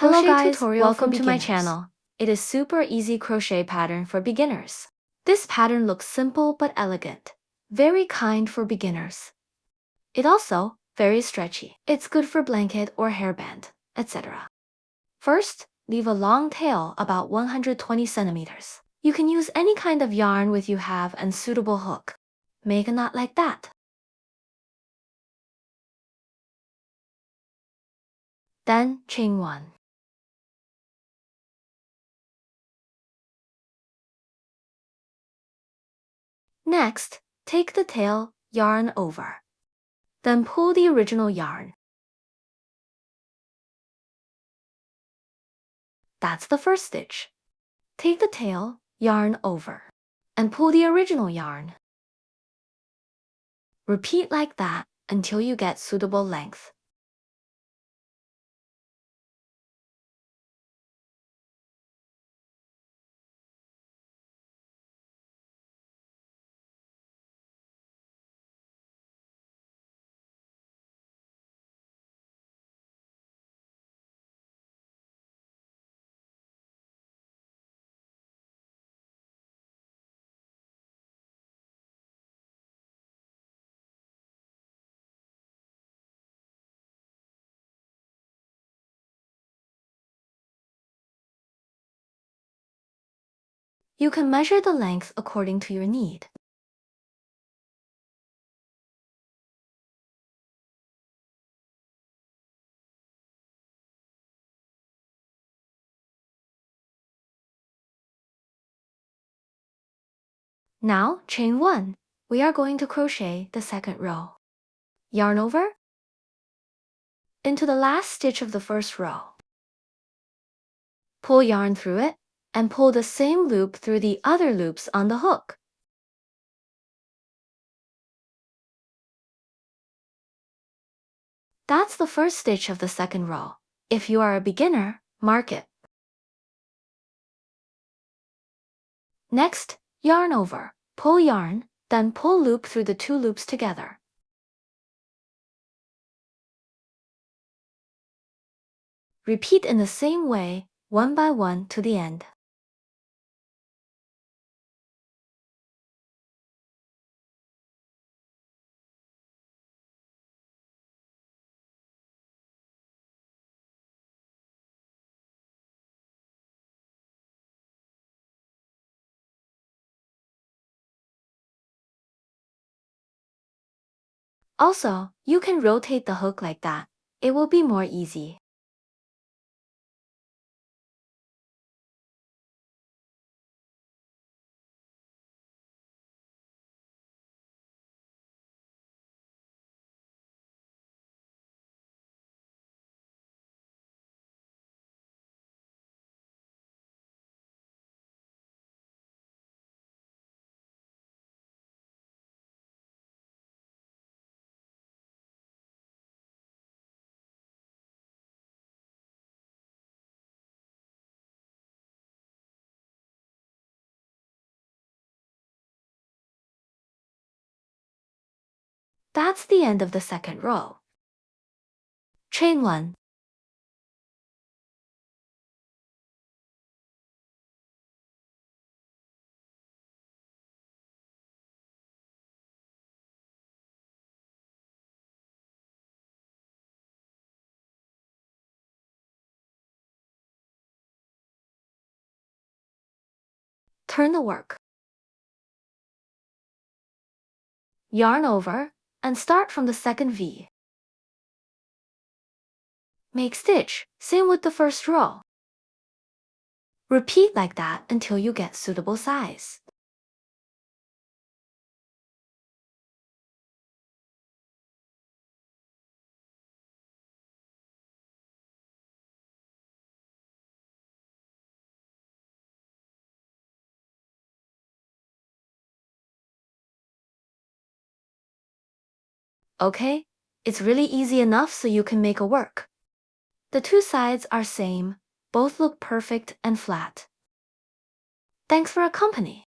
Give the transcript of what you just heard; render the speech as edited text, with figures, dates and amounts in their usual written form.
Hello crochet guys, tutorial welcome for to my beginners. channel. It is super easy crochet pattern for beginners. This pattern looks simple but elegant. Very kind for beginners. It also very stretchy. It's good for blanket or hairband, etc. First, leave a long tail about 120 centimeters. You can use any kind of yarn with you have and suitable hook. Make a knot like that. Then chain 1. Next, take the tail, yarn over. Then pull the original yarn. That's the first stitch. Take the tail, yarn over, and pull the original yarn. Repeat like that until you get suitable length. You can measure the length according to your need. Now, chain 1. We are going to crochet the second row. Yarn over into the last stitch of the first row. Pull yarn through it and pull the same loop through the other loops on the hook. That's the first stitch of the second row. If you are a beginner, mark it. Next, yarn over, pull yarn, then pull loop through the two loops together. Repeat in the same way, one by one to the end. Also, you can rotate the hook like that. It will be more easy. That's the end of the second row. Chain 1. Turn the work. Yarn over and start from the second V. Make stitch, same with the first row. Repeat like that until you get suitable size. Okay, it's really easy enough so you can make a work. The two sides are same, both look perfect and flat. Thanks for accompanying.